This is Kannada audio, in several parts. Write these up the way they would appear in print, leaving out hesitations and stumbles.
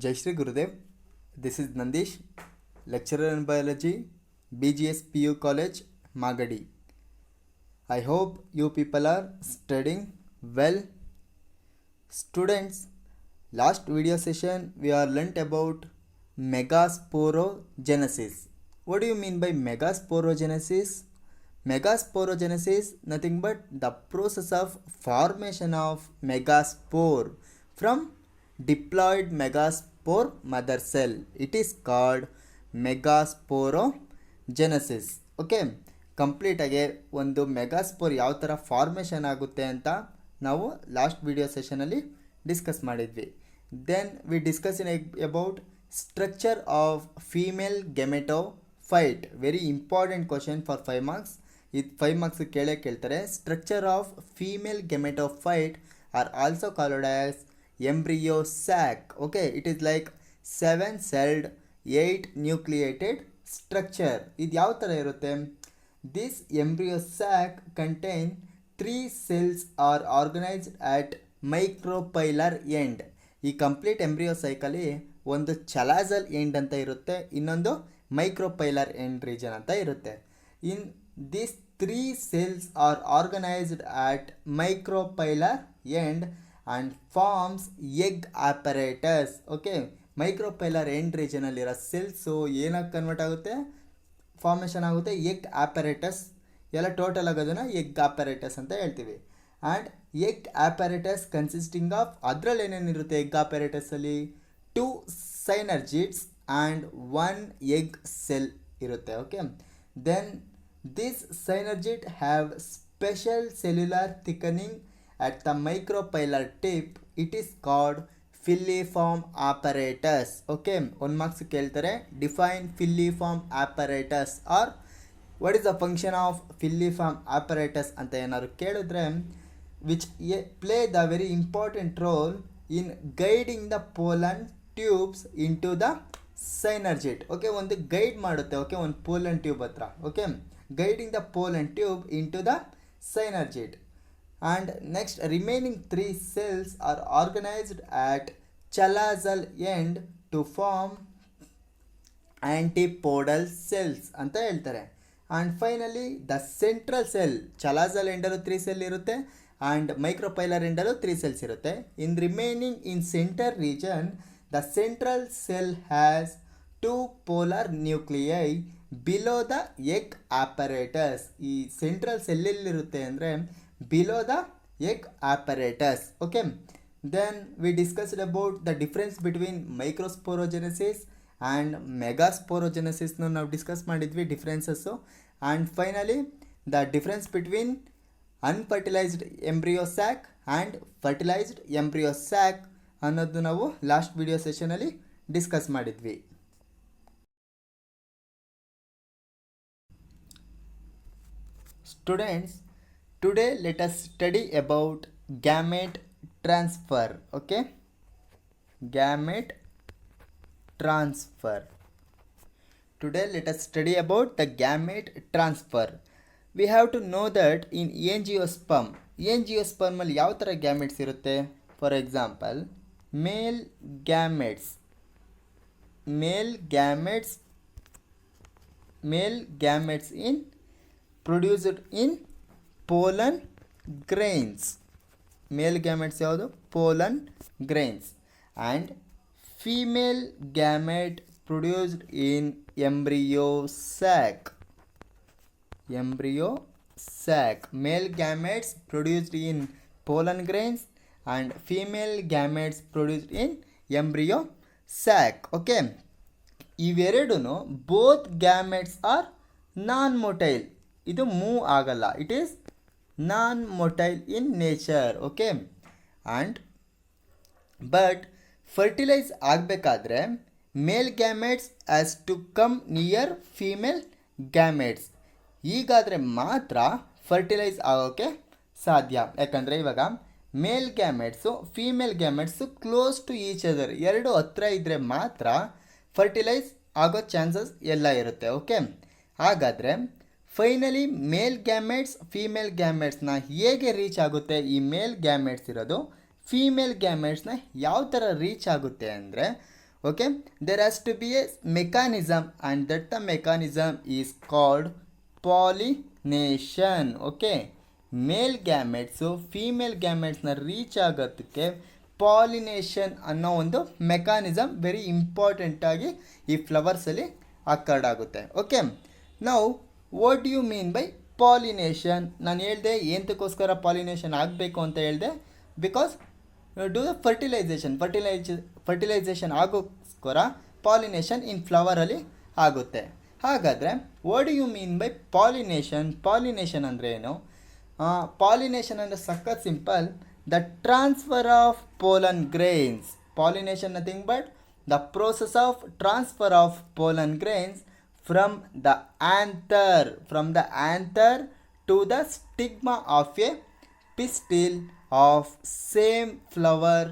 Jai Shri Gurudev. This is Nandish, lecturer in biology, BGS PU College, Magadi. I hope you people are studying well. Students, last video session we are learnt about megasporogenesis. What do you mean by megasporogenesis? Megasporogenesis nothing but the process of formation of megaspore from diploid megaspore mother cell. It is called megasporogenesis. Okay, ಕಂಪ್ಲೀಟಾಗಿ ಒಂದು ಮೆಗಾಸ್ಪೋರ್ ಯಾವ ಥರ ಫಾರ್ಮೇಷನ್ ಆಗುತ್ತೆ ಅಂತ ನಾವು ಲಾಸ್ಟ್ ವಿಡಿಯೋ ಸೆಷನಲ್ಲಿ ಡಿಸ್ಕಸ್ ಮಾಡಿದ್ವಿ. Then we discuss in about structure of female gametophyte. Very important question for 5 marks. ಇದು 5 ಮಾರ್ಕ್ಸ್ ಕೇಳ್ತಾರೆ. Structure of female gametophyte are also called as embryo sac. Okay, it is like 7-celled 8 nucleated structure. ಇದು ಯಾವ ಥರ ಇರುತ್ತೆ? This embryo sac contain 3 cells are organized at micropylar end. ಈ ಕಂಪ್ಲೀಟ್ ಎಂಬ್ರಿಯೋ ಸೈಕಲ್ಲಿ ಒಂದು ಚಲಾಜಲ್ ಎಂಡ್ ಅಂತ ಇರುತ್ತೆ, ಇನ್ನೊಂದು ಮೈಕ್ರೋಪೈಲರ್ ಎಂಡ್ ರೀಜನ್ ಅಂತ ಇರುತ್ತೆ. In this 3 cells are organized at micropylar end and forms egg apparatus. Okay, micropylar end ರೀಜನಲ್ಲಿರೋ ಸೆಲ್ಸು ಏನಾಗಿ ಕನ್ವರ್ಟ್ ಆಗುತ್ತೆ, ಫಾರ್ಮೇಷನ್ ಆಗುತ್ತೆ ಎಗ್ ಆಪರೇಟಸ್. ಎಲ್ಲ ಟೋಟಲ್ ಆಗೋದನ್ನು ಎಗ್ ಆಪರೇಟಸ್ ಅಂತ ಹೇಳ್ತೀವಿ. And egg apparatus consisting of, ಅದರಲ್ಲಿ ಏನೇನಿರುತ್ತೆ ಎಗ್ ಆಪರೇಟಸಲ್ಲಿ? 2 ಸೈನರ್ಜಿಡ್ಸ್ ಆ್ಯಂಡ್ 1 ಎಗ್ ಸೆಲ್ ಇರುತ್ತೆ. Okay, then this synergid have special cellular thickening at the micropylar tip. It is called filiform apparatus. Okay, 1 marks ಕೇಳ್ತಾರೆ. Define filiform apparatus or what is the function of filiform apparatus ಅಂತ ಏನಾದ್ರು ಕೇಳಿದ್ರೆ, which play the very important role in guiding the pollen tubes into the synergid. Okay, ಒಂದು ಗೈಡ್ ಮಾಡುತ್ತೆ. ಓಕೆ, ಒಂದು pollen tube ಹತ್ರ. Okay, guiding the pollen tube into the synergid. And next, remaining 3 cells are organized at chalazal end to form antipodal cells ಅಂತ ಹೇಳ್ತಾರೆ. and finally the central cell, chalazal ಎಂಡಲ್ಲೂ 3 cell ಇರುತ್ತೆ and micropylar ಎಂಡಲ್ಲೂ 3 cells ಇರುತ್ತೆ. in remaining in center region, the central cell has 2 polar nuclei below the egg apparatus. ಈ ಸೆಂಟ್ರಲ್ ಸೆಲ್ಲಿರುತ್ತೆ ಅಂದರೆ below the egg apparatus. Okay, then we discussed about the difference between microsporogenesis and megasporogenesis. ನಾವು ಡಿಸ್ಕಸ್ ಮಾಡಿದ್ವಿ differences. And finally the difference between unfertilised embryo sack and fertilised embryo sack ಅನ್ನೋದು ನಾವು ಲಾಸ್ಟ್ ವಿಡಿಯೋ ಸೆಷನಲ್ಲಿ ಡಿಸ್ಕಸ್ ಮಾಡಿದ್ವಿ. Students, today let us study about gamete transfer. Okay, gamete transfer. Today let us study about the gamete transfer. We have to know that in angiosperm ಅಲ್ಲಿ ಯಾವ ಥರ ಗ್ಯಾಮೆಟ್ಸ್ ಇರುತ್ತೆ? For example, male gametes in produced in pollen grains. Male gametes ಯಾವುದು? pollen grains. and female gamete produced in embryo sac. Male gametes produced in pollen grains and female gametes produced in embryo sac. okay, ಇವೆರಡೂ both gametes are non motile. ಇದು ಮೂವ್ ಆಗಲ್ಲ. It is non-motile in nature. Okay, and but fertilise ಆಗಬೇಕಾದ್ರೆ male gametes has to come near female gametes. ಹೀಗಾದರೆ ಮಾತ್ರ ಫರ್ಟಿಲೈಸ್ ಆಗೋಕ್ಕೆ ಸಾಧ್ಯ. ಯಾಕಂದರೆ ಇವಾಗ male gametes female gametes close to each other, ಎರಡು ಹತ್ರ ಇದ್ದರೆ ಮಾತ್ರ ಫರ್ಟಿಲೈಸ್ ಆಗೋ ಚಾನ್ಸಸ್ ಎಲ್ಲ ಇರುತ್ತೆ. ಓಕೆ, ಹಾಗಾದರೆ ಫೈನಲಿ ಮೇಲ್ ಗ್ಯಾಮೆಟ್ಸ್ ಫೀಮೇಲ್ ಗ್ಯಾಮೆಟ್ಸ್ನ ಹೇಗೆ ರೀಚ್ ಆಗುತ್ತೆ? ಈ ಮೇಲ್ ಗ್ಯಾಮೆಟ್ಸ್ ಇರೋದು ಫೀಮೇಲ್ ಗ್ಯಾಮೆಟ್ಸ್ನ ಯಾವ ಥರ ರೀಚ್ ಆಗುತ್ತೆ ಅಂದರೆ, Okay, there has to be a mechanism, and that the mechanism is called pollination. Okay, male gametes female ಗ್ಯಾಮೆಟ್ಸ್ನ ರೀಚ್ ಆಗೋದಕ್ಕೆ ಪಾಲಿನೇಷನ್ ಅನ್ನೋ ಒಂದು ಮೆಕ್ಯಾನಿಸಮ್ ವೆರಿ ಇಂಪಾರ್ಟೆಂಟಾಗಿ ಈ ಫ್ಲವರ್ಸಲ್ಲಿ ಅಕ್ಕರ್ಡ್ ಆಗುತ್ತೆ. ಓಕೆ, ನಾವು what you mean by pollination? ನಾನು ಹೇಳಿದೆ ಏನಕ್ಕೋಸ್ಕರ ಪಾಲಿನೇಷನ್ ಆಗಬೇಕು ಅಂತ ಹೇಳಿದೆ, ಬಿಕಾಸ್ ಡೂ ದ ಫರ್ಟಿಲೈಸೇಷನ್ ಆಗೋಸ್ಕರ ಪಾಲಿನೇಷನ್ ಇನ್ ಫ್ಲವರಲ್ಲಿ ಆಗುತ್ತೆ. ಹಾಗಾದರೆ what you mean by pollination ಅಂದರೆ ಏನು? ಪಾಲಿನೇಷನ್ ಅಂದರೆ ಸಖತ್ simple. The transfer of pollen grains. Pollination nothing but the process of transfer of pollen grains from the anther to the stigma of a pistil of same flower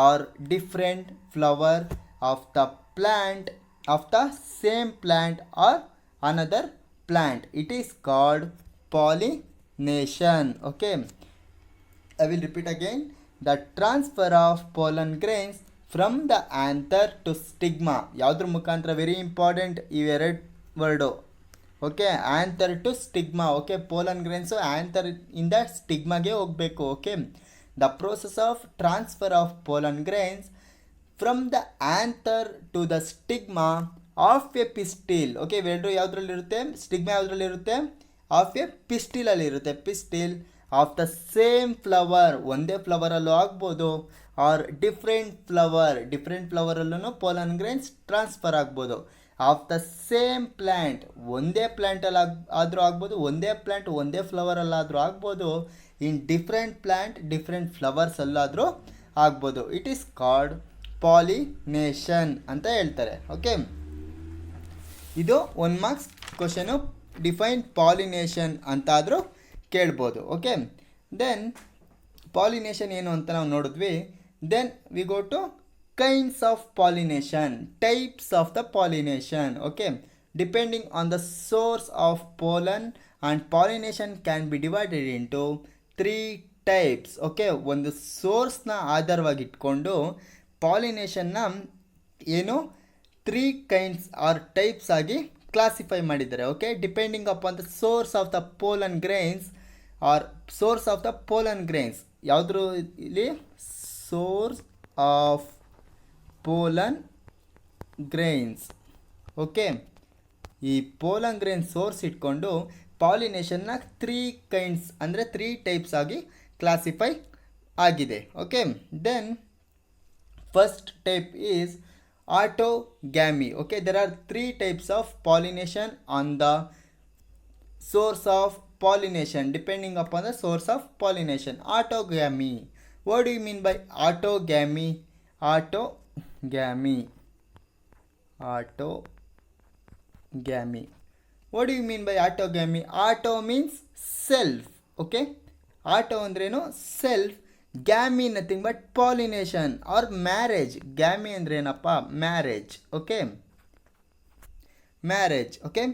or different flower of the plant, of the same plant or another plant. It is called pollination. Okay, I will repeat again. The transfer of pollen grains from the anther to stigma. ಯಾವುದ್ರ ಮುಖಾಂತರ? ವೆರಿ ಇಂಪಾರ್ಟೆಂಟ್ ಇವೆರಡು word. Okay, anther to stigma. Okay, pollen grains anther ಇಂದ ಸ್ಟಿಗ್ಮಾಗೆ ಹೋಗಬೇಕು. Okay, the process of transfer of pollen grains from the anther to the stigma of a pistil. Okay, ಇವೆರಡು ಯಾವುದ್ರಲ್ಲಿರುತ್ತೆ? ಸ್ಟಿಗ್ಮಾ ಯಾವುದ್ರಲ್ಲಿರುತ್ತೆ? ಆಫ್ ಎ ಪಿಸ್ಟಿಲಲ್ಲಿರುತ್ತೆ. Pistil of the same flower, ಒಂದೇ ಫ್ಲವರಲ್ಲೂ ಆಗ್ಬೋದು, ಆರ್ ಡಿಫ್ರೆಂಟ್ ಫ್ಲವರಲ್ಲೂ ಪೋಲನ್ ಗ್ರೇನ್ಸ್ ಟ್ರಾನ್ಸ್ಫರ್ ಆಗ್ಬೋದು. ಆಫ್ ದ ಸೇಮ್ ಪ್ಲ್ಯಾಂಟ್, ಒಂದೇ ಪ್ಲ್ಯಾಂಟಲ್ಲಿ ಆದರೂ ಆಗ್ಬೋದು, ಒಂದೇ ಪ್ಲ್ಯಾಂಟ್ ಒಂದೇ ಫ್ಲವರಲ್ಲಾದರೂ ಆಗ್ಬೋದು, ಇನ್ ಡಿಫ್ರೆಂಟ್ ಪ್ಲ್ಯಾಂಟ್ ಡಿಫ್ರೆಂಟ್ ಫ್ಲವರ್ಸಲ್ಲಾದರೂ ಆಗ್ಬೋದು. ಇಟ್ ಈಸ್ ಕಾಲ್ಡ್ ಪಾಲಿನೇಷನ್ ಅಂತ ಹೇಳ್ತಾರೆ. ಓಕೆ, ಇದು 1 ಮಾರ್ಕ್ಸ್ ಕ್ವಶನು. ಡಿಫೈನ್ ಪಾಲಿನೇಷನ್ ಅಂತಾದರೂ ಕೇಳ್ಬೋದು. ಓಕೆ, ದೆನ್ ಪಾಲಿನೇಷನ್ ಏನು ಅಂತ ನಾವು ನೋಡಿದ್ವಿ. Then we go to kinds of pollination, types of the pollination. Okay, depending on the source of pollen, and pollination can be divided into 3 types. Okay, ಒಂದು ಸೋರ್ಸ್ನ ಆಧಾರವಾಗಿ ಇಟ್ಕೊಂಡು ಪಾಲಿನೇಷನ್ನ ಏನು 3 kinds ಆರ್ ಟೈಪ್ಸ್ ಆಗಿ ಕ್ಲಾಸಿಫೈ ಮಾಡಿದ್ದಾರೆ. Okay, depending upon the source of the pollen grains R source of the pollen grains. ಯಾವುದ್ರ ಇಲ್ಲಿ? Source of pollen grains. Okay, ಈ ಪೋಲನ್ ಗ್ರೇನ್ ಸೋರ್ಸ್ ಇಟ್ಕೊಂಡು ಪಾಲಿನೇಷನ್ನ 3 kinds ಅಂದರೆ 3 ಟೈಪ್ಸ್ ಆಗಿ ಕ್ಲಾಸಿಫೈ ಆಗಿದೆ. Okay, then first type is autogamy. Okay, there are 3 types of pollination on the source of pollination, depending upon the source of pollination. Autogamy. What do you mean by autogamy? Autogamy. What do you mean by autogamy? Auto means self. Okay, auto andreno self. Gamy nothing but pollination or marriage. Gamy andre enappa? Marriage. Okay, marriage. Okay,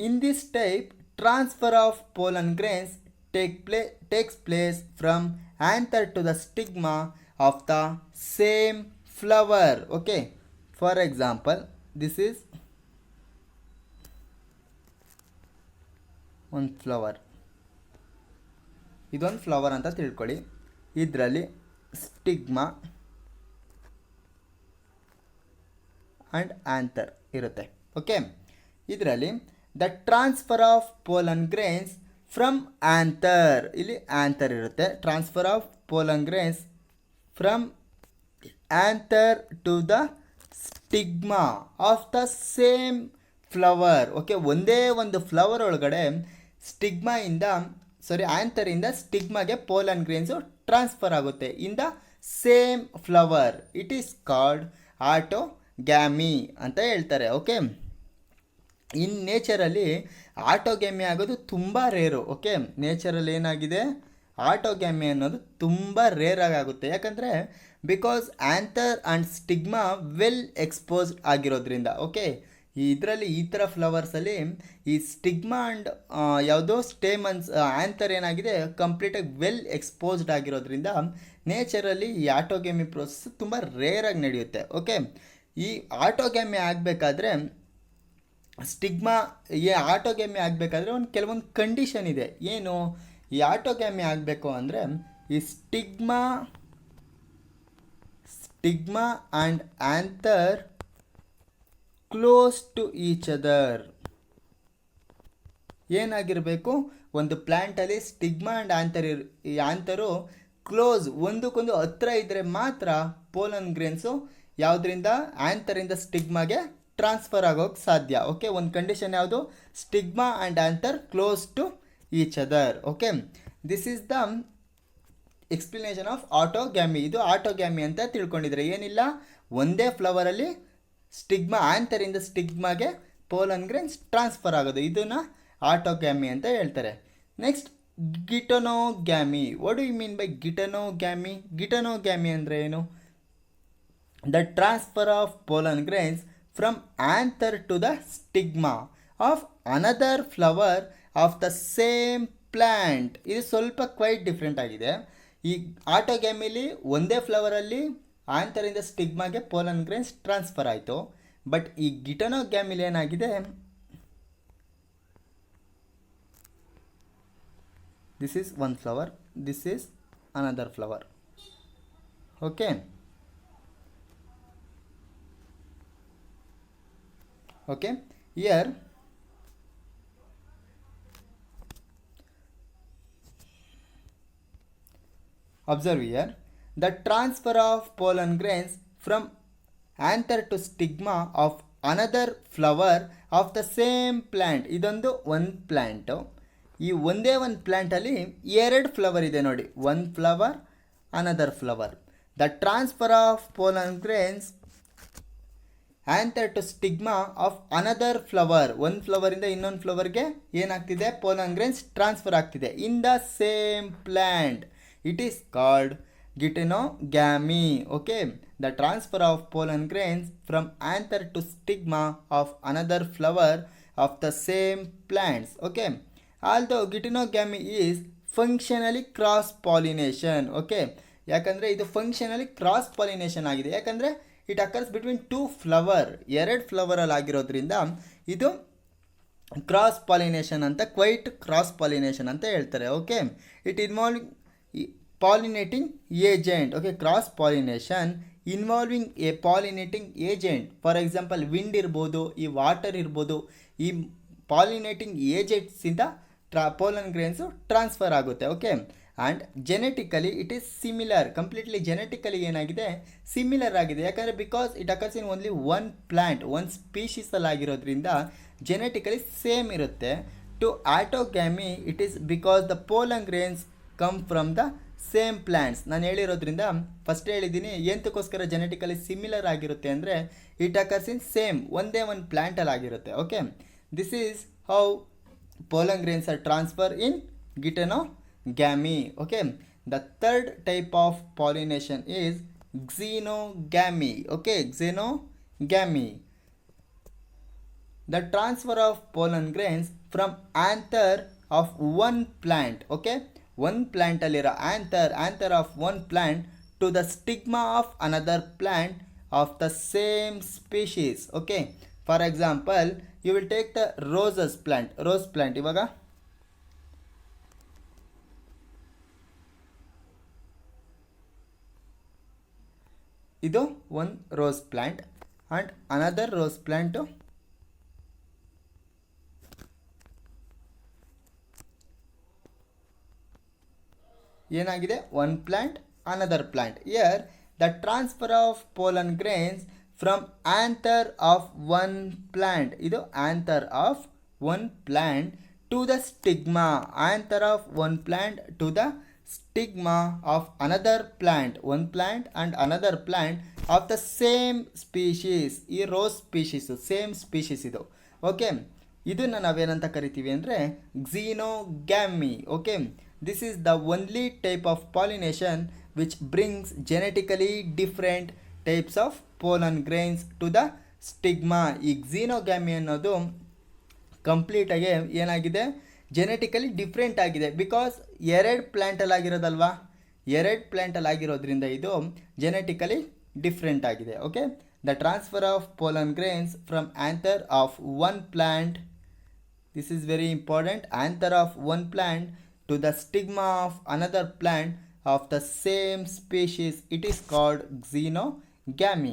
in this type, transfer of pollen grains takes place from anther to the stigma of the same flower. Okay, for example, this is one flower. ಇದೊಂದು ಫ್ಲವರ್ ಅಂತ ತಿಳ್ಕೊಳ್ಳಿ. ಇದರಲ್ಲಿ ಸ್ಟಿಗ್ಮಾ ಆ್ಯಂಡ್ ಆ್ಯಂಥರ್ ಇರುತ್ತೆ. ಓಕೆ, ಇದರಲ್ಲಿ the transfer of pollen grains from anther, ಇಲ್ಲಿ ಆ್ಯಂಥರ್ ಇರುತ್ತೆ. Transfer of pollen grains from anther to the stigma of the same flower. Okay, ಒಂದೇ ಒಂದು ಫ್ಲವರ್ ಒಳಗಡೆ ಆ್ಯಂಥರಿಂದ ಸ್ಟಿಗ್ಮಾಗೆ ಪೋಲನ್ ಗ್ರೇನ್ಸು ಟ್ರಾನ್ಸ್ಫರ್ ಆಗುತ್ತೆ ಇನ್ the same flower. It is called autogamy ಅಂತ ಹೇಳ್ತಾರೆ. ಓಕೆ, ಇನ್ ನೇಚರಲ್ಲಿ ಆಟೋಗ್ಯಾಮಿ ಆಗೋದು ತುಂಬ ರೇರು. ಓಕೆ, ನೇಚರಲ್ಲಿ ಏನಾಗಿದೆ? ಆಟೋಗ್ಯಾಮಿ ಅನ್ನೋದು ತುಂಬ ರೇರಾಗಿ ಆಗುತ್ತೆ. ಯಾಕಂದರೆ because anther and stigma well exposed ಆಗಿರೋದ್ರಿಂದ. ಓಕೆ, ಇದರಲ್ಲಿ ಈ ಥರ ಫ್ಲವರ್ಸಲ್ಲಿ ಈ ಸ್ಟಿಗ್ಮಾ ಆ್ಯಂಡ್ ಯಾವುದೋ ಸ್ಟೇಮನ್ಸ್ ಆ್ಯಂಥರ್ ಏನಾಗಿದೆ ಕಂಪ್ಲೀಟಾಗಿ ವೆಲ್ ಎಕ್ಸ್ಪೋಸ್ಡ್ ಆಗಿರೋದ್ರಿಂದ ನೇಚರಲ್ಲಿ ಈ ಆಟೋಗ್ಯಾಮಿ ಪ್ರೋಸೆಸ್ ತುಂಬ ರೇರಾಗಿ ನಡೆಯುತ್ತೆ. ಓಕೆ, ಈ ಆಟೋಗ್ಯಾಮಿ ಆಗಬೇಕಾದ್ರೆ ಸ್ಟಿಗ್ಮಾ ಆಟೋಗ್ಯಾಮಿ ಆಗಬೇಕಾದ್ರೆ ಕೆಲವೊಂದು ಕಂಡೀಷನ್ ಇದೆ. ಏನು ಈ ಆಟೋಗ್ಯಾಮಿ ಆಗಬೇಕು ಅಂದರೆ ಈ stigma and anther close to each other. ಏನಾಗಿರಬೇಕು, ಒಂದು ಪ್ಲ್ಯಾಂಟಲ್ಲಿ ಸ್ಟಿಗ್ಮಾ ಆ್ಯಂಡ್ ಆ್ಯಂಥರು ಕ್ಲೋಸ್ ಒಂದಕ್ಕೊಂದು ಹತ್ರ ಇದ್ದರೆ ಮಾತ್ರ ಪೋಲನ್ ಗ್ರೇನ್ಸು ಯಾವುದರಿಂದ ಆ್ಯಂಥರಿಂದ ಸ್ಟಿಗ್ಮಾಗೆ ಟ್ರಾನ್ಸ್ಫರ್ ಆಗೋಕ್ಕೆ ಸಾಧ್ಯ. ಓಕೆ, ಒಂದು ಕಂಡೀಷನ್ ಯಾವುದು, stigma and anther close to each other. Okay, this is the explanation of autogamy. ಇದು ಆಟೋಗ್ಯಾಮಿ ಅಂತ ತಿಳ್ಕೊಂಡಿದ್ರೆ ಏನಿಲ್ಲ, ಒಂದೇ ಫ್ಲವರಲ್ಲಿ ಸ್ಟಿಗ್ಮಾ ಆ್ಯಂಥರಿಂದ ಸ್ಟಿಗ್ಮಾಗೆ ಪೋಲನ್ ಗ್ರೇನ್ಸ್ ಟ್ರಾನ್ಸ್ಫರ್ ಆಗೋದು, ಇದನ್ನು ಆಟೋಗ್ಯಾಮಿ ಅಂತ ಹೇಳ್ತಾರೆ. Next geitonogamy. What do you mean by geitonogamy? Geitonogamy ಅಂದರೆ ಏನು? The transfer of pollen grains from anther to the stigma of another flower of the same plant. ಇದು ಸ್ವಲ್ಪ ಕ್ವೈಟ್ ಡಿಫ್ರೆಂಟ್ ಆಗಿದೆ. ಈ ಆಟೋಗ್ಯಾಮಿಲಿ ಒಂದೇ ಫ್ಲವರಲ್ಲಿ ಆ್ಯಂಥರಿಂದ ಸ್ಟಿಗ್ಮಾಗೆ ಪೋಲನ್ ಗ್ರೇನ್ಸ್ ಟ್ರಾನ್ಸ್ಫರ್ ಆಯಿತು. ಬಟ್ ಈ ಗಿಟನೋಗ್ಯಾಮಿಲಿ ಏನಾಗಿದೆ, this is one flower, this is another flower. Okay, okay, here observe here the transfer of pollen grains from anther to stigma of another flower of the same plant. ಇದೊಂದು ಒಂದು ಪ್ಲ್ಯಾಂಟು. ಈ ಒಂದೇ ಒಂದು ಪ್ಲ್ಯಾಂಟಲ್ಲಿ ಎರಡು ಫ್ಲವರ್ ಇದೆ ನೋಡಿ, one flower another flower. The transfer of pollen grains anther to stigma of another flower. ಒಂದು ಫ್ಲವರಿಂದ ಇನ್ನೊಂದು ಫ್ಲವರ್ಗೆ ಏನಾಗ್ತಿದೆ, ಪೋಲನ್ ಗ್ರೇನ್ಸ್ ಟ್ರಾನ್ಸ್ಫರ್ ಆಗ್ತಿದೆ in the same plant. It is called geitonogamy. Okay, the transfer of pollen grains from anther to stigma of another flower of the same plants. Okay, although geitonogamy is functionally cross pollination. Okay, ಯಾಕಂದರೆ ಇದು ಫಂಕ್ಷನಲಿ ಕ್ರಾಸ್ ಪಾಲಿನೇಷನ್ ಆಗಿದೆ. ಯಾಕಂದರೆ it occurs between two flower, ಎರಡು ಫ್ಲವರಲ್ಲಿ ಆಗಿರೋದ್ರಿಂದ ಇದು ಕ್ರಾಸ್ ಪಾಲಿನೇಷನ್ ಅಂತ, ಕ್ವೈಟ್ ಕ್ರಾಸ್ ಪಾಲಿನೇಷನ್ ಅಂತ ಹೇಳ್ತಾರೆ. Okay, it involve pollinating agent. Okay, cross pollination involving a pollinating agent. For example wind ಇರ್ಬೋದು, ಈ ವಾಟರ್ ಇರ್ಬೋದು, ಈ ಪಾಲಿನೇಟಿಂಗ್ ಏಜೆಂಟ್ಸಿಂದ ಪೋಲನ್ ಗ್ರೇನ್ಸು ಟ್ರಾನ್ಸ್ಫರ್ ಆಗುತ್ತೆ. Okay, and genetically it is similar. Completely genetically ಏನಾಗಿದೆ, ಸಿಮಿಲರ್ ಆಗಿದೆ. ಯಾಕಂದರೆ because it occurs in only one plant, ಒಂದು ಸ್ಪೀಷೀಸಲ್ಲಿ ಆಗಿರೋದ್ರಿಂದ ಜೆನೆಟಿಕಲಿ ಸೇಮ್ ಇರುತ್ತೆ. To autogamy it is because the pollen grains come from the same plants. ನಾನು ಹೇಳಿರೋದ್ರಿಂದ ಫಸ್ಟ್ ಹೇಳಿದ್ದೀನಿ ಎಂತಕ್ಕೋಸ್ಕರ ಜೆನೆಟಿಕಲಿ ಸಿಮಿಲರ್ ಆಗಿರುತ್ತೆ ಅಂದರೆ ಇಟ್ ಅಕರ್ಸ್ ಇನ್ ಸೇಮ್, ಒಂದೇ ಒಂದು ಪ್ಲ್ಯಾಂಟಲ್ಲಿ ಆಗಿರುತ್ತೆ. Okay, this is how pollen grains are transfer in geitonogamy. Okay, the third type of pollination is xenogamy. Okay, xenogamy, the transfer of pollen grains from anther of one plant. Okay, one plant allira anther of one plant to the stigma of another plant of the same species. Okay, for example you will take the rose plant. ಇವಾಗ ಇದು ಒಂದು rose plant and another rose plant ಏನಾಗಿದೆ, one plant another plant. Here the transfer of pollen grains from anther of one plant. ಇದು anther of one plant to the stigma. Anther of one plant to the stigma of another plant, one plant and another plant of the same species. ಈ ರೋಸ್ ಸ್ಪೀಷೀಸು ಸೇಮ್ ಸ್ಪೀಷೀಸ್ ಇದು. ಓಕೆ, ಇದನ್ನು ನಾವೇನಂತ ಕರಿತೀವಿ ಅಂದರೆ xenogamy. Okay, this is the only type of pollination which brings genetically different types of pollen grains to the stigma. ಈ ಝೀನೋಗ್ಯಾಮಿ ಅನ್ನೋದು ಕಂಪ್ಲೀಟಾಗಿ ಏನಾಗಿದೆ, ಜೆನೆಟಿಕಲಿ ಡಿಫ್ರೆಂಟ್ ಆಗಿದೆ. ಬಿಕಾಸ್ ಎರಡು ಪ್ಲ್ಯಾಂಟಲ್ಲಿ ಆಗಿರೋದಲ್ವಾ, ಎರಡು ಪ್ಲ್ಯಾಂಟಲ್ಲಿ ಆಗಿರೋದ್ರಿಂದ ಇದು ಜೆನೆಟಿಕಲಿ ಡಿಫ್ರೆಂಟ್ ಆಗಿದೆ. Okay, the transfer of pollen grains from anther of one plant, this is very important, anther of one plant to the stigma of another plant of the same species, it is called xenogamy.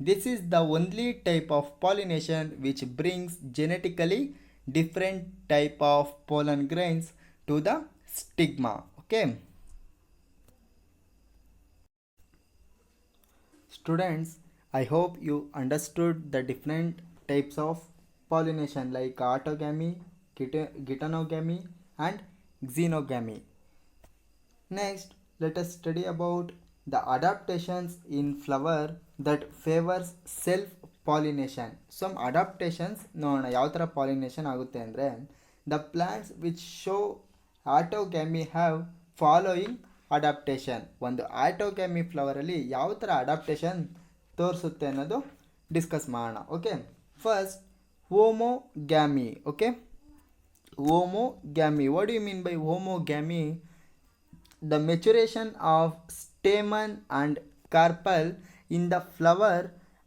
This is the only type of pollination which brings genetically different type of pollen grains to the stigma. Okay, students, I hope you understood the different types of pollination like autogamy, geitonogamy and xenogamy. Next, let us study about the adaptations in flower that favors self pollination. Some adaptations ನೋಡೋಣ ಯಾವ ಥರ ಪಾಲಿನೇಷನ್ ಆಗುತ್ತೆ ಅಂದರೆ, the plants which show autogamy have following adaptation. ಒಂದು ಆಟೋಗ್ಯಾಮಿ ಫ್ಲವರಲ್ಲಿ ಯಾವ ಥರ ಅಡಾಪ್ಟೇಷನ್ ತೋರಿಸುತ್ತೆ ಅನ್ನೋದು ಡಿಸ್ಕಸ್ ಮಾಡೋಣ. Okay, first homogamy. Okay, homogamy, what do you mean by homogamy? The maturation of stamen and carpel in the flower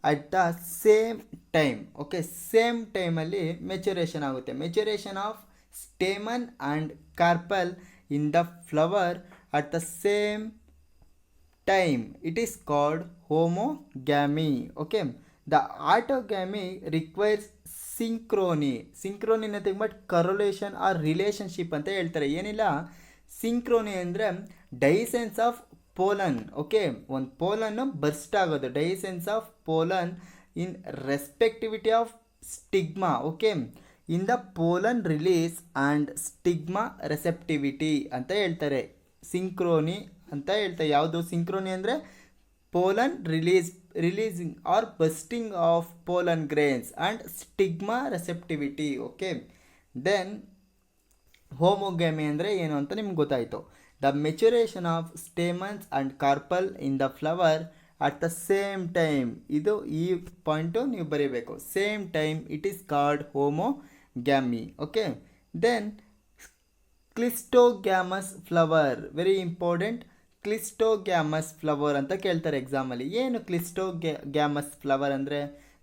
at the same time. Okay, same time ಅಲ್ಲಿ ಮೆಚುರೇಷನ್ ಆಗುತ್ತೆ. Maturation of stamen and carpel in the flower at the same time, it is called homogamy. Okay, the autogamy requires synchrony. Synchrony nothing but correlation or relationship ಅಂತ ಹೇಳ್ತಾರೆ. ಏನಿಲ್ಲ, ಸಿಂಕ್ರೋನಿ ಅಂದರೆ ಡೈಸೆನ್ಸ್ ಆಫ್ ಪೋಲನ್. ಓಕೆ, ಒಂದು ಪೋಲನ್ನು ಬರ್ಸ್ಟ್ ಆಗೋದು, dehiscence of pollen in receptivity of stigma. Okay, in the pollen release and stigma receptivity ಅಂತ ಹೇಳ್ತಾರೆ. ಸಿಂಕ್ರೋನಿ ಅಂತ ಹೇಳ್ತಾರೆ. ಯಾವುದು ಸಿಂಕ್ರೋನಿ ಅಂದರೆ pollen releasing or bursting of pollen grains and stigma receptivity. Okay, then homogamy ಅಂದರೆ ಏನು ಅಂತ ನಿಮ್ಗೆ ಗೊತ್ತಾಯಿತು. The maturation of stamens and carpel in the flower at the same time. ಇದು ಈ ಪಾಯಿಂಟು ನೀವು ಬರೀಬೇಕು. Same time, it is called homogamy. Okay, then cleistogamous flower, very important. Cleistogamous flower ಅಂತ ಕೇಳ್ತಾರೆ ಎಕ್ಸಾಮಲ್ಲಿ. ಏನು ಕ್ಲಿಸ್ಟೋಗ್ಯಾಮಸ್ ಫ್ಲವರ್ ಅಂದರೆ,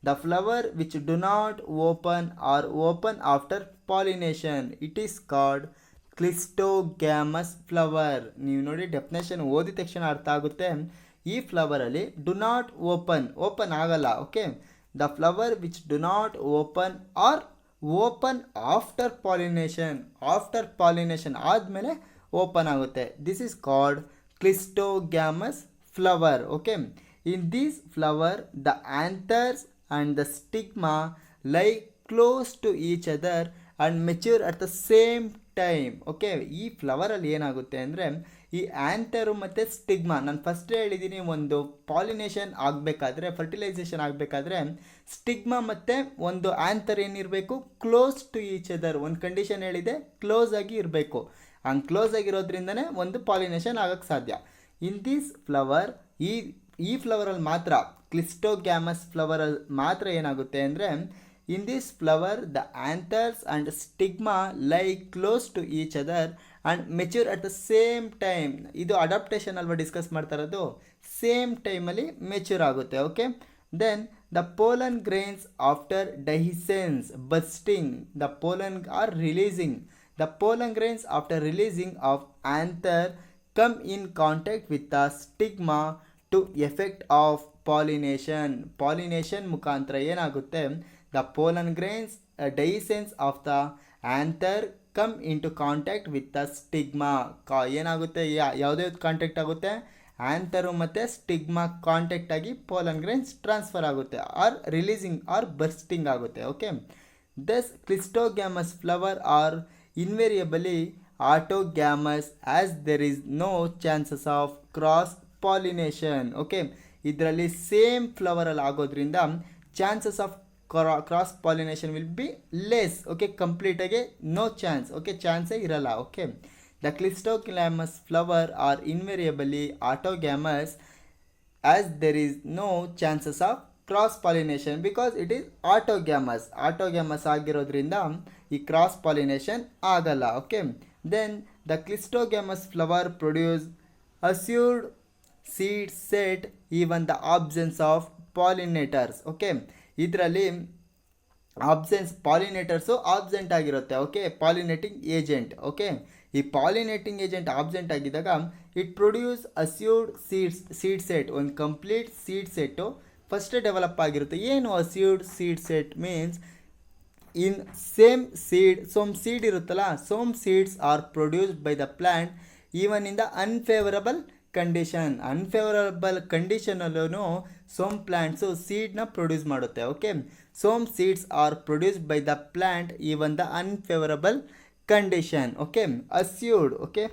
the flower which do not open or open after pollination, it is called cleistogamous flower. ನೀವು ನೋಡಿ ಡೆಫಿನೇಷನ್ ಓದಿದ ತಕ್ಷಣ ಅರ್ಥ ಆಗುತ್ತೆ. ಈ ಫ್ಲವರಲ್ಲಿ ಡು ನಾಟ್ ಓಪನ್ ಆಗಲ್ಲ. Okay, the flower which do not open or open after pollination ಆದಮೇಲೆ ಓಪನ್ ಆಗುತ್ತೆ. This is called Clistogamous flower. Okay, in this flower the anthers and the stigma lie close to each other and mature at the same time. Okay, ಈ ಫ್ಲವರಲ್ಲಿ ಏನಾಗುತ್ತೆ ಅಂದರೆ, ಈ ಆ್ಯಂಥರು ಮತ್ತು ಸ್ಟಿಗ್ಮಾ, ನಾನು ಫಸ್ಟ್ ಹೇಳಿದ್ದೀನಿ, ಒಂದು ಪಾಲಿನೇಷನ್ ಆಗಬೇಕಾದ್ರೆ, ಫರ್ಟಿಲೈಸೇಷನ್ ಆಗಬೇಕಾದ್ರೆ ಸ್ಟಿಗ್ಮಾ ಮತ್ತು ಒಂದು ಆ್ಯಂಥರ್ ಏನಿರಬೇಕು, ಕ್ಲೋಸ್ ಟು ಈಚ್ ಅದರ್. ಒಂದು ಕಂಡೀಷನ್ ಹೇಳಿದೆ, ಕ್ಲೋಸ್ ಆಗಿ ಇರಬೇಕು. ಹಂಗೆ ಕ್ಲೋಸ್ ಆಗಿರೋದ್ರಿಂದನೇ ಒಂದು ಪಾಲಿನೇಷನ್ ಆಗೋಕ್ಕೆ ಸಾಧ್ಯ. ಇನ್ ದಿಸ್ ಫ್ಲವರ್, ಈ ಫ್ಲವರಲ್ಲಿ ಮಾತ್ರ, ಕ್ಲಿಸ್ಟೋಗ್ಯಾಮಸ್ ಫ್ಲವರಲ್ಲಿ ಮಾತ್ರ ಏನಾಗುತ್ತೆ ಅಂದರೆ, in this flower the anthers and stigma lie close to each other and mature at the same time. ಇದು ಅಡಾಪ್ಟೇಷನ್ ಅಲ್ವಾ ಡಿಸ್ಕಸ್ ಮಾಡ್ತಾ ಇರೋದು, ಸೇಮ್ ಟೈಮಲ್ಲಿ ಮೆಚ್ಯೂರ್ ಆಗುತ್ತೆ. Okay, then the pollen grains after dehiscence bursting, the pollen are releasing. The pollen grains after releasing of anther come in contact with the stigma to effect of pollination. Pollination ಮುಖಾಂತರ ಏನಾಗುತ್ತೆ, the pollen grains dehiscence of the anther come into contact with the stigma. ಏನಾಗುತ್ತೆ, ಯಾವುದೇ ಕಾಂಟ್ಯಾಕ್ಟ್ ಆಗುತ್ತೆ, ಆ್ಯಂಥರು ಮತ್ತು ಸ್ಟಿಗ್ಮಾ ಕಾಂಟ್ಯಾಕ್ಟ್ ಆಗಿ ಪೋಲನ್ ಗ್ರೇನ್ಸ್ ಟ್ರಾನ್ಸ್ಫರ್ ಆಗುತ್ತೆ, ಆರ್ ರಿಲೀಸಿಂಗ್ ಆರ್ ಬರ್ಸ್ಟಿಂಗ್ ಆಗುತ್ತೆ. Okay, thus cleistogamous flower are invariably autogamous as there is no chances of cross pollination. Okay, ಇದರಲ್ಲಿ ಸೇಮ್ ಫ್ಲವರಲ್ಲಿ ಆಗೋದ್ರಿಂದ chances of cross pollination will be less. Okay, ಕಂಪ್ಲೀಟಾಗಿ ನೋ ಚಾನ್ಸ್. ಓಕೆ, ಚಾನ್ಸೇ ಇರಲ್ಲ. Okay, the cleistogamous flower are invariably autogamous as there is no chances of cross pollination because it is autogamous ಆಗಿರೋದ್ರಿಂದ ಈ ಕ್ರಾಸ್ ಪಾಲಿನೇಷನ್ ಆಗಲ್ಲ. Okay, then the cleistogamous flower produce assured seed set even the absence of pollinators. Okay, ಇದರಲ್ಲಿ ಪಾಲಿನೇಟರ್ಸು ಆಬ್ಸೆಂಟ್ ಆಗಿರುತ್ತೆ. Okay, pollinating agent. ಓಕೆ, ಈ ಪಾಲಿನೇಟಿಂಗ್ ಏಜೆಂಟ್ ಆಬ್ಸೆಂಟ್ ಆಗಿದ್ದಾಗ it produce assured seed set, ಒಂದು ಕಂಪ್ಲೀಟ್ ಸೀಡ್ ಸೆಟ್ಟು ಫಸ್ಟೇ ಡೆವಲಪ್ ಆಗಿರುತ್ತೆ. ಏನು assured seed set means in same seed, some seed ಇರುತ್ತಲ್ಲ, some seeds are produced by the plant even in the unfavourable ಕಂಡೀಷನಲ್ಲೂ ಸೋಮ್ ಪ್ಲ್ಯಾಂಟ್ಸು ಸೀಡ್ನ ಪ್ರೊಡ್ಯೂಸ್ ಮಾಡುತ್ತೆ. Okay, some seeds are produced by the plant even the unfavourable condition. Okay, assured. Okay,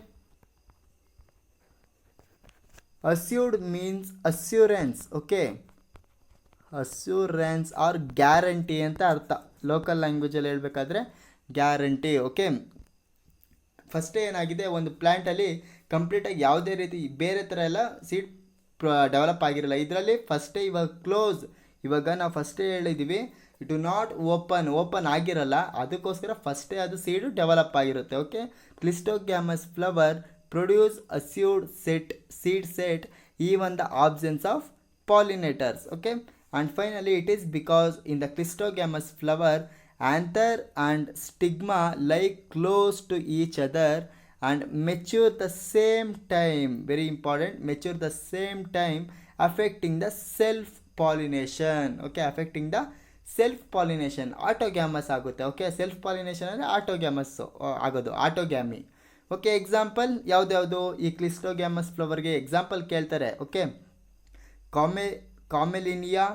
assured means assurance. Okay, assurance or guarantee ಅಂತ ಅರ್ಥ. ಲೋಕಲ್ ಲ್ಯಾಂಗ್ವೇಜಲ್ಲಿ ಹೇಳಬೇಕಾದ್ರೆ ಗ್ಯಾರಂಟಿ. ಓಕೆ, ಫಸ್ಟೇ ಏನಾಗಿದೆ, ಒಂದು ಪ್ಲ್ಯಾಂಟಲ್ಲಿ ಕಂಪ್ಲೀಟಾಗಿ ಯಾವುದೇ ರೀತಿ ಬೇರೆ ಥರ ಎಲ್ಲ ಸೀಡ್ ಡೆವಲಪ್ ಆಗಿರಲ್ಲ. ಇದರಲ್ಲಿ ಫಸ್ಟೇ ಇವಾಗ ನಾವು ಫಸ್ಟೇ ಹೇಳಿದ್ದೀವಿ ಇಟ್ ಡು ನಾಟ್ ಓಪನ್ ಆಗಿರಲ್ಲ, ಅದಕ್ಕೋಸ್ಕರ ಫಸ್ಟೇ ಅದು ಸೀಡು ಡೆವಲಪ್ ಆಗಿರುತ್ತೆ. Okay, cleistogamous flower produce assured seed set even the absence of pollinators. Okay, and finally it is because in the Clistogamous flower anther and stigma lie close to each other and mature the same time. Very important, mature the same time, affecting the self pollination. Okay, affecting the self pollination. Autogamous ಆಗುತ್ತೆ. ಓಕೆ, ಸೆಲ್ಫ್ ಪಾಲಿನೇಷನ್ ಅಂದರೆ ಆಟೋಗ್ಯಾಮಸ್ ಆಗೋದು, ಆಟೋಗ್ಯಾಮಿ. ಓಕೆ, ಎಕ್ಸಾಂಪಲ್ ಯಾವ್ದ್ಯಾವುದು ಈ ಕ್ಲಿಸ್ಟೋಗ್ಯಾಮಸ್ ಫ್ಲವರ್ಗೆ ಎಕ್ಸಾಂಪಲ್ ಕೇಳ್ತಾರೆ. Okay, Commelina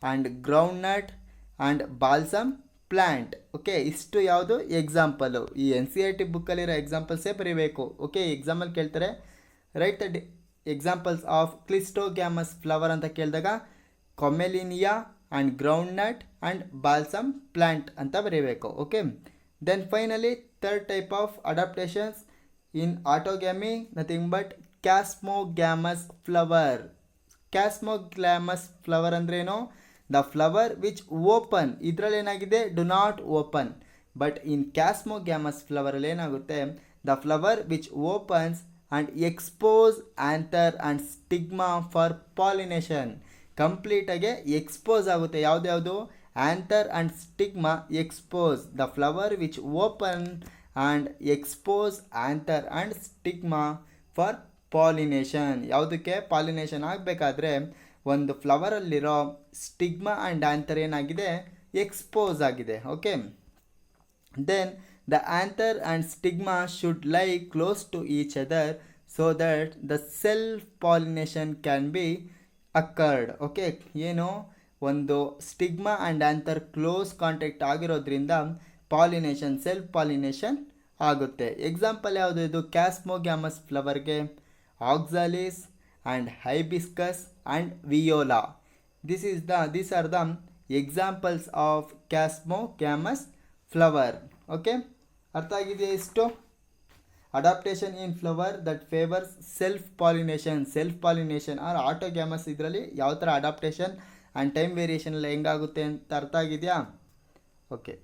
and groundnut and balsam plant. Okay, ಇಷ್ಟು ಯಾವುದು ಎಕ್ಸಾಂಪಲು. ಈ NCERT ಬುಕ್ಕಲ್ಲಿರೋ ಎಕ್ಸಾಂಪಲ್ಸೇ ಬರೀಬೇಕು. ಓಕೆ, ಎಕ್ಸಾಂಪಲ್ ಕೇಳ್ತಾರೆ, write the examples of cleistogamous flower ಅಂತ ಕೇಳಿದಾಗ Commelina and groundnut and balsam plant ಅಂತ ಬರೀಬೇಕು. Okay, then finally third type of adaptations in autogamy, nothing but chasmogamous flower. Chasmogamous flower ಅಂದ್ರೇನು? The flower which open. ಇದರಲ್ಲಿ ಏನಾಗಿದೆ, do not open. But in chasmogamous ಫ್ಲವರಲ್ಲಿ ಏನಾಗುತ್ತೆ, the flower which opens and expose anther and stigma for pollination. ಕಂಪ್ಲೀಟಾಗೆ ಎಕ್ಸ್ಪೋಸ್ ಆಗುತ್ತೆ. ಯಾವುದ್ಯಾವುದು? Anther and stigma expose. The flower which open and expose anther and stigma for pollination. ಯಾವುದಕ್ಕೆ? ಪಾಲಿನೇಷನ್ ಆಗಬೇಕಾದ್ರೆ ಒಂದು ಫ್ಲವರಲ್ಲಿರೋ ಸ್ಟಿಗ್ಮಾ ಆ್ಯಂಡ್ ಆಂಥರ್ ಏನಾಗಿದೆ, ಎಕ್ಸ್ಪೋಸ್ ಆಗಿದೆ. Okay, then the anther and stigma should lie close to each other so that the self pollination can be occurred. Okay, ಏನು ಒಂದು stigma and anther close contact ಆಗಿರೋದ್ರಿಂದ ಪಾಲಿನೇಷನ್, ಸೆಲ್ಫ್ ಪಾಲಿನೇಷನ್ ಆಗುತ್ತೆ. ಎಕ್ಸಾಂಪಲ್ ಯಾವುದು ಇದು ಕ್ಯಾಸ್ಮೋಗ್ಯಾಮಸ್ ಫ್ಲವರ್ಗೆ? Oxalis and hibiscus and Viola. these are the examples of chasmogamous flower. Okay, ಅರ್ಥ ಆಗಿದೆಯಾ ಇಷ್ಟು? Adaptation in flower that favours self pollination or autogamous. ಇದರಲ್ಲಿ ಯಾವ ಥರ ಅಡಾಪ್ಟೇಷನ್ ಆ್ಯಂಡ್ ಟೈಮ್ ವೇರಿಯೇಷನ್ ಎಲ್ಲ ಹೆಂಗಾಗುತ್ತೆ ಅಂತ ಅರ್ಥ ಆಗಿದೆಯಾ? Okay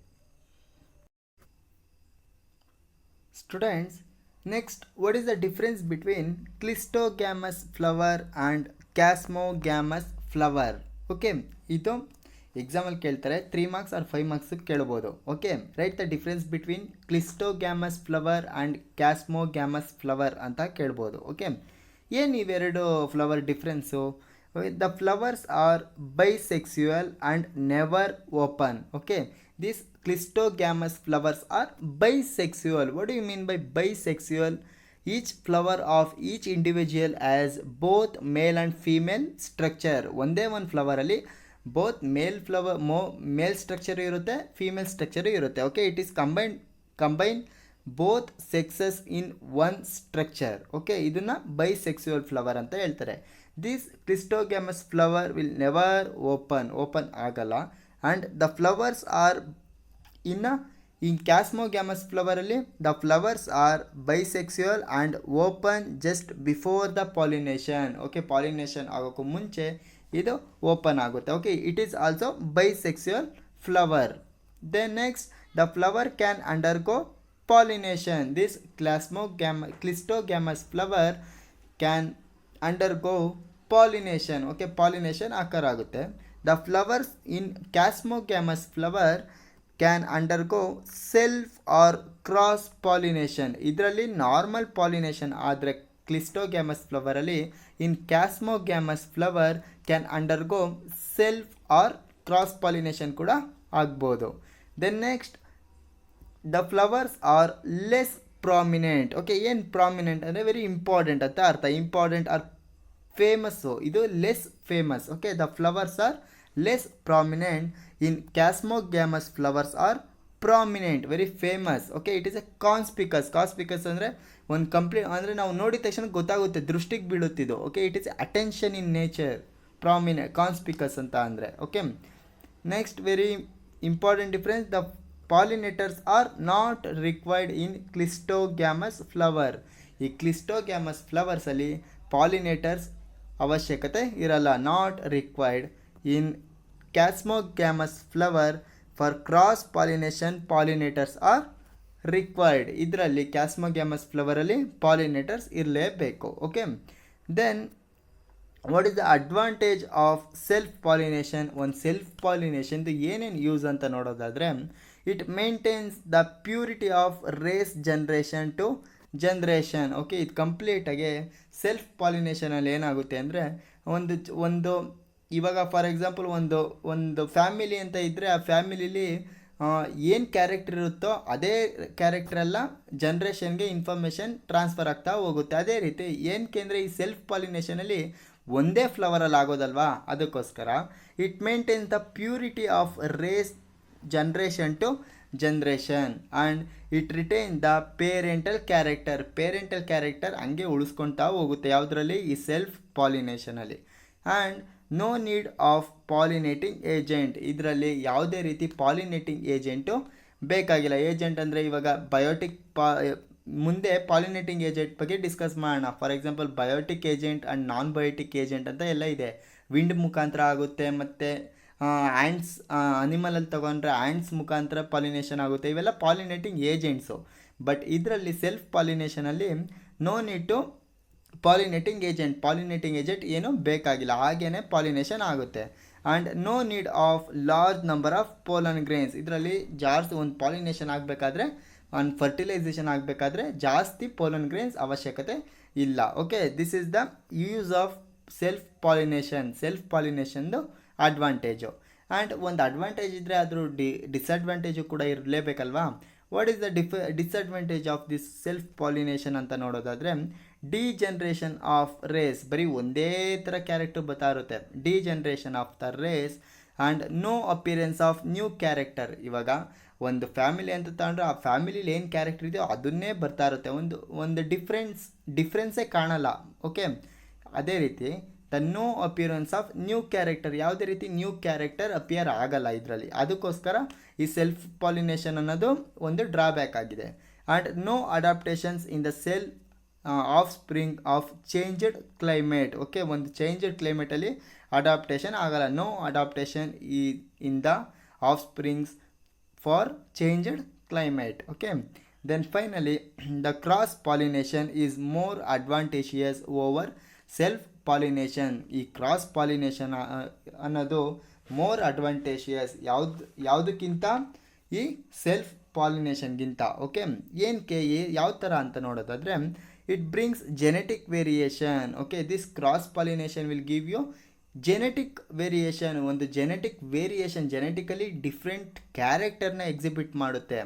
students, next, what is the difference between Clistogamous flower and Casmogamous flower? Okay, ಇದು ಎಕ್ಸಾಮಲ್ಲಿ ಕೇಳ್ತಾರೆ. 3 marks ಆರ್ 5 marks ಕೇಳ್ಬೋದು. Okay, write the difference between cleistogamous flower and chasmogamous flower ಅಂತ ಕೇಳ್ಬೋದು. ಓಕೆ, ಏನು ಇವೆರಡು flower difference? The flowers are bisexual and never open. Okay, these Clistogamous flowers are bisexual. What do you mean by bisexual? Each flower of each individual has both male and female structure. ಒಂದೇ ಒಂದು ಫ್ಲವರಲ್ಲಿ ಬೋತ್ ಮೇಲ್ ಸ್ಟ್ರಕ್ಚರು ಇರುತ್ತೆ, ಫೀಮೇಲ್ ಸ್ಟ್ರಕ್ಚರು ಇರುತ್ತೆ. Okay, it is combine both sexes in one structure. Okay, ಇದನ್ನು ಬೈಸೆಕ್ಸುವಲ್ ಫ್ಲವರ್ ಅಂತ ಹೇಳ್ತಾರೆ. This Clistogamous flower will never open ಆಗಲ್ಲ. And the flowers are in chasmogamous ಫ್ಲವರಲ್ಲಿ the flowers are bisexual and open just before the pollination. Okay, pollination ಆಗೋಕ್ಕೂ ಮುಂಚೆ ಇದು ಓಪನ್ ಆಗುತ್ತೆ. Okay, it is also bisexual flower. Then next, the flower can undergo pollination. This clistogamous flower can undergo pollination. Okay, pollination occur ಆಗುತ್ತೆ. The flowers in casmogamous flower can undergo self or cross pollination. ಇದರಲ್ಲಿ ನಾರ್ಮಲ್ ಪಾಲಿನೇಷನ್ ಆದರೆ ಕ್ಲಿಸ್ಟೋಗ್ಯಾಮಸ್ ಫ್ಲವರಲ್ಲಿ in chasmogamous flower can undergo self or cross pollination ಕೂಡ ಆಗ್ಬೋದು. Then next, the flowers are less prominent. Okay, ಏನು ಪ್ರಾಮಿನೆಂಟ್ ಅಂದರೆ ವೆರಿ ಇಂಪಾರ್ಟೆಂಟ್ ಅಂತ ಅರ್ಥ. ಇಂಪಾರ್ಟೆಂಟ್ ಆರ್ ಫೇಮಸ್ಸು, ಇದು less famous. Okay, the flowers are less prominent in chasmogamous flowers are prominent, very famous. Okay, it is a conspicuous. Conspicuous ಅಂದರೆ ಒಂದು ಕಂಪ್ಲೀಟ್ ಅಂದರೆ ನಾವು ನೋಡಿದ ತಕ್ಷಣ ಗೊತ್ತಾಗುತ್ತೆ, ದೃಷ್ಟಿಗೆ ಬೀಳುತ್ತಿದ್ದು. Okay, it is attention in nature, prominent conspicuous ಅಂತ ಅಂದರೆ. Okay, next very important difference, the pollinators are not required in clistogamous flower. ಈ ಕ್ಲಿಸ್ಟೋಗ್ಯಾಮಸ್ ಫ್ಲವರ್ಸಲ್ಲಿ ಪಾಲಿನೇಟರ್ಸ್ ಅವಶ್ಯಕತೆ ಇರಲ್ಲ, not required. In chasmogamous flower for cross pollination pollinators are required. ಇದರಲ್ಲಿ ಕ್ಯಾಸ್ಮೋಗ್ಯಾಮಸ್ ಫ್ಲವರಲ್ಲಿ ಪಾಲಿನೇಟರ್ಸ್ ಇರಲೇಬೇಕು. Okay, then what is the advantage of self pollination? ಒಂದು ಸೆಲ್ಫ್ ಪಾಲಿನೇಷನ್ದು ಏನೇನು ಯೂಸ್ ಅಂತ ನೋಡೋದಾದರೆ, it maintains the purity of race generation to generation. Okay, ಇದು ಕಂಪ್ಲೀಟಾಗಿ ಸೆಲ್ಫ್ ಪಾಲಿನೇಷನಲ್ಲಿ ಏನಾಗುತ್ತೆ ಅಂದರೆ, ಒಂದು ಇವಾಗ ಫಾರ್ ಎಕ್ಸಾಂಪಲ್ ಒಂದು ಫ್ಯಾಮಿಲಿ ಅಂತ ಇದ್ದರೆ, ಆ ಫ್ಯಾಮಿಲಿಲಿ ಏನು ಕ್ಯಾರೆಕ್ಟರ್ ಇರುತ್ತೋ ಅದೇ ಕ್ಯಾರೆಕ್ಟ್ರೆಲ್ಲ ಜನ್ರೇಷನ್ಗೆ ಇನ್ಫಾರ್ಮೇಷನ್ ಟ್ರಾನ್ಸ್ಫರ್ ಆಗ್ತಾ ಹೋಗುತ್ತೆ. ಅದೇ ರೀತಿ ಏನಕ್ಕೆ ಅಂದರೆ ಈ ಸೆಲ್ಫ್ ಪಾಲಿನೇಷನಲ್ಲಿ ಒಂದೇ ಫ್ಲವರಲ್ಲಿ ಆಗೋದಲ್ವಾ, ಅದಕ್ಕೋಸ್ಕರ it maintains the purity of race generation to generation and it retain the parental character ಹಂಗೆ ಉಳಿಸ್ಕೊಳ್ತಾ ಹೋಗುತ್ತೆ. ಯಾವುದರಲ್ಲಿ? ಈ ಸೆಲ್ಫ್ ಪಾಲಿನೇಷನಲ್ಲಿ. And no need of pollinating agent. ಇದರಲ್ಲಿ ಯಾವುದೇ ರೀತಿ ಪಾಲಿನೇಟಿಂಗ್ ಏಜೆಂಟು ಬೇಕಾಗಿಲ್ಲ. ಏಜೆಂಟ್ ಅಂದರೆ ಇವಾಗ ಮುಂದೆ ಪಾಲಿನೇಟಿಂಗ್ ಏಜೆಂಟ್ ಬಗ್ಗೆ ಡಿಸ್ಕಸ್ ಮಾಡೋಣ. For example biotic agent and non biotic agent ಅಂತ ಎಲ್ಲ ಇದೆ. ವಿಂಡ್ ಮುಖಾಂತರ ಆಗುತ್ತೆ, ಮತ್ತು ಆ್ಯಂಡ್ಸ್ ಅನಿಮಲಲ್ಲಿ ತೊಗೊಂಡ್ರೆ ಆ್ಯಂಡ್ಸ್ ಮುಖಾಂತರ ಪಾಲಿನೇಷನ್ ಆಗುತ್ತೆ. ಇವೆಲ್ಲ ಪಾಲಿನೇಟಿಂಗ್ ಏಜೆಂಟ್ಸು. ಬಟ್ ಇದರಲ್ಲಿ ಸೆಲ್ಫ್ ಪಾಲಿನೇಷನಲ್ಲಿ no need to pollinating agent ಏನು ಬೇಕಾಗಿಲ್ಲ, ಹಾಗೇ ಪಾಲಿನೇಷನ್ ಆಗುತ್ತೆ. And no need of large number of pollen grains. ಇದರಲ್ಲಿ ಒಂದು ಪಾಲಿನೇಷನ್ ಆಗಬೇಕಾದ್ರೆ, ಒಂದು ಫರ್ಟಿಲೈಸೇಷನ್ ಆಗಬೇಕಾದ್ರೆ ಜಾಸ್ತಿ ಪೋಲನ್ ಗ್ರೇನ್ಸ್ ಅವಶ್ಯಕತೆ ಇಲ್ಲ. Okay, this is the use of self ಪಾಲಿನೇಷನ್ದು ಅಡ್ವಾಂಟೇಜು. ಆ್ಯಂಡ್ ಒಂದು ಅಡ್ವಾಂಟೇಜ್ ಇದ್ದರೆ ಅದ್ರ ಡಿಸ್ಅಡ್ವಾಂಟೇಜು ಕೂಡ ಇರಲೇಬೇಕಲ್ವಾ. What is the disadvantage of this self pollination ಅಂತ ನೋಡೋದಾದರೆ, ಡಿಜನ್ರೇಷನ್ ಆಫ್ ರೇಸ್. ಬರೀ ಒಂದೇ ಥರ ಕ್ಯಾರೆಕ್ಟರ್ ಬರ್ತಾ ಇರುತ್ತೆ. Degeneration of the race and no appearance of new character. ಇವಾಗ ಒಂದು ಫ್ಯಾಮಿಲಿ ಅಂತ ತಗೊಂಡ್ರೆ ಆ ಫ್ಯಾಮಿಲಿಲಿ ಏನು ಕ್ಯಾರೆಕ್ಟರ್ ಇದೆಯೋ ಅದನ್ನೇ ಬರ್ತಾ ಇರುತ್ತೆ, ಒಂದು ಡಿಫ್ರೆನ್ಸೇ ಕಾಣಲ್ಲ. ಓಕೆ, ಅದೇ ರೀತಿ the no appearance of new character, ಯಾವುದೇ ರೀತಿ ನ್ಯೂ ಕ್ಯಾರೆಕ್ಟರ್ ಅಪಿಯರ್ ಆಗಲ್ಲ ಇದರಲ್ಲಿ. ಅದಕ್ಕೋಸ್ಕರ ಈ ಸೆಲ್ಫ್ ಪಾಲಿನೇಷನ್ ಅನ್ನೋದು ಒಂದು ಡ್ರಾಬ್ಯಾಕ್ ಆಗಿದೆ. And no adaptations in the cell offspring of changed climate. Okay, ಒಂದು ಚೇಂಜ್ಡ್ ಕ್ಲೈಮೇಟಲ್ಲಿ ಅಡಾಪ್ಟೇಷನ್ ಆಗಲ್ಲ. No adaptation in the offspring for changed climate. Okay, then finally the cross pollination is more advantageous over self pollination. ಈ ಕ್ರಾಸ್ ಪಾಲಿನೇಷನ್ ಅನ್ನೋದು ಮೋರ್ ಅಡ್ವಾಂಟೇಜಿಯಸ್ ಯಾವುದಕ್ಕಿಂತ? ಈ ಸೆಲ್ಫ್ ಪಾಲಿನೇಷನ್ಗಿಂತ. ಓಕೆ, ಏನಕ್ಕೆ ಯಾವ ಥರ ಅಂತ ನೋಡೋದಾದರೆ, it brings genetic variation. Okay, this cross pollination will give you genetic variation. ಒಂದು ಜೆನೆಟಿಕ್ ವೇರಿಯೇಷನ್, ಜೆನೆಟಿಕಲಿ ಡಿಫ್ರೆಂಟ್ ಕ್ಯಾರೆಕ್ಟರ್ನ ಎಕ್ಸಿಬಿಟ್ ಮಾಡುತ್ತೆ.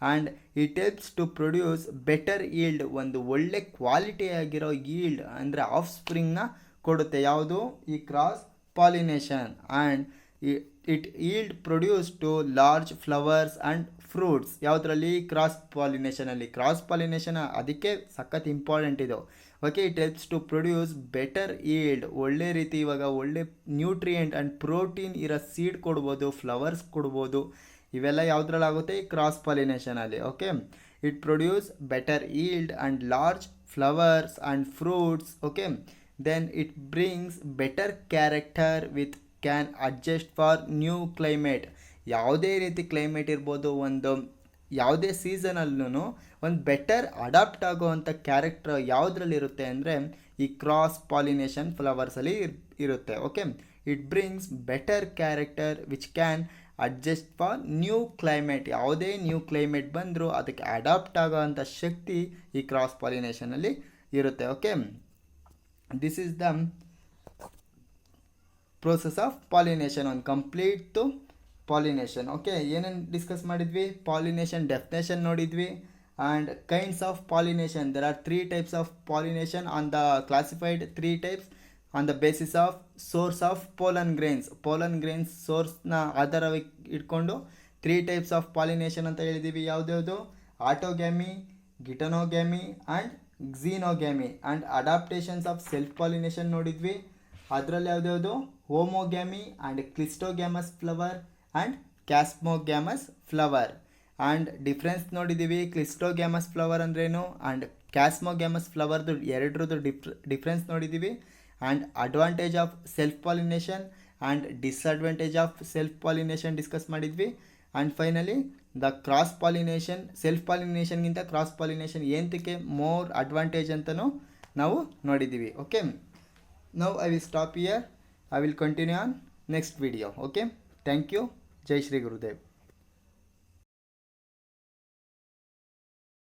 And it helps to produce better yield. ಒಂದು ಒಳ್ಳೆ ಕ್ವಾಲಿಟಿಯಾಗಿರೋ ಈಲ್ಡ್ ಅಂದರೆ ಆಫ್ ಸ್ಪ್ರಿಂಗ್ನ ಕೊಡುತ್ತೆ. ಯಾವುದು? ಈ cross pollination. And it yield produce to large flowers and fruits. ಯಾವುದರಲ್ಲಿ? ಕ್ರಾಸ್ ಪಾಲಿನೇಷನ್ ಅದಕ್ಕೆ ಸಖತ್ ಇಂಪಾರ್ಟೆಂಟ್ ಇದು. Okay, it helps to produce better yield. ಒಳ್ಳೆ ರೀತಿ ಇವಾಗ ಒಳ್ಳೆ ನ್ಯೂಟ್ರಿಯೆಂಟ್ ಆ್ಯಂಡ್ ಪ್ರೋಟೀನ್ ಇರೋ ಸೀಡ್ ಕೊಡ್ಬೋದು, ಫ್ಲವರ್ಸ್ ಕೊಡ್ಬೋದು. ಇವೆಲ್ಲ ಯಾವುದ್ರಲ್ಲಾಗುತ್ತೆ? ಈ ಕ್ರಾಸ್ ಪಾಲಿನೇಷನಲ್ಲಿ. Okay, it produce better yield and large flowers and fruits. Okay, then it brings better character with can adjust for new climate. ಯಾವುದೇ ರೀತಿ ಕ್ಲೈಮೇಟ್ ಇರ್ಬೋದು, ಒಂದು ಯಾವುದೇ ಸೀಸನಲ್ಲೂ ಒಂದು ಬೆಟರ್ ಅಡಾಪ್ಟ್ ಆಗೋವಂಥ ಕ್ಯಾರೆಕ್ಟರ್ ಯಾವುದ್ರಲ್ಲಿರುತ್ತೆ ಅಂದರೆ ಈ ಕ್ರಾಸ್ ಪಾಲಿನೇಷನ್ ಫ್ಲವರ್ಸಲ್ಲಿ ಇರುತ್ತೆ. Okay, it brings better character which can adjust for new climate. ಯಾವುದೇ ನ್ಯೂ ಕ್ಲೈಮೇಟ್ ಬಂದರೂ ಅದಕ್ಕೆ ಅಡಾಪ್ಟ್ ಆಗೋವಂಥ ಶಕ್ತಿ ಈ ಕ್ರಾಸ್ ಪಾಲಿನೇಷನಲ್ಲಿ ಇರುತ್ತೆ. Okay, this is the process of pollination, ಒಂದು ಕಂಪ್ಲೀಟ್ ಪಾಲಿನೇಷನ್. ಓಕೆ, ಏನೇನು ಡಿಸ್ಕಸ್ ಮಾಡಿದ್ವಿ? ಪಾಲಿನೇಷನ್ ಡೆಫಿನೇಷನ್ ನೋಡಿದ್ವಿ. And kinds of pollination, there are 3 types of pollination on the classified 3 types on the basis of source of pollen grains. Pollen grains ಸೋರ್ಸ್ನ ಆಧಾರವಾಗಿ ಇಟ್ಕೊಂಡು 3 types ಆಫ್ ಪಾಲಿನೇಷನ್ ಅಂತ ಹೇಳಿದ್ದೀವಿ. ಯಾವುದ್ಯಾವುದು? Autogamy, geitonogamy and xenogamy. And adaptations of self pollination ನೋಡಿದ್ವಿ. ಅದರಲ್ಲಿ ಯಾವುದ್ಯಾವುದು? Homogamy and cleistogamous flower and chasmogamous flower. And difference ನೋಡಿದ್ದೀವಿ, ಕ್ಲಿಸ್ಟೋಗ್ಯಾಮಸ್ ಫ್ಲವರ್ ಅಂದ್ರೇನು ಆ್ಯಂಡ್ ಕ್ಯಾಸ್ಮೋಗ್ಯಾಮಸ್ ಫ್ಲವರ್ದು ಎರಡರದ್ದು ಡಿಫ್ರೆನ್ಸ್ ನೋಡಿದ್ದೀವಿ. And advantage of self pollination and disadvantage of self pollination discuss ಮಾಡಿದ್ವಿ. And finally the cross pollination, self ಪಾಲಿನೇಷನ್ಗಿಂತ cross pollination ಏನಕ್ಕೆ ಮೋರ್ ಅಡ್ವಾಂಟೇಜ್ ಅಂತಲೂ ನಾವು ನೋಡಿದ್ದೀವಿ. Okay, now I will stop here. I will continue on next video. Okay, thank you. Jai Shri Gurudev.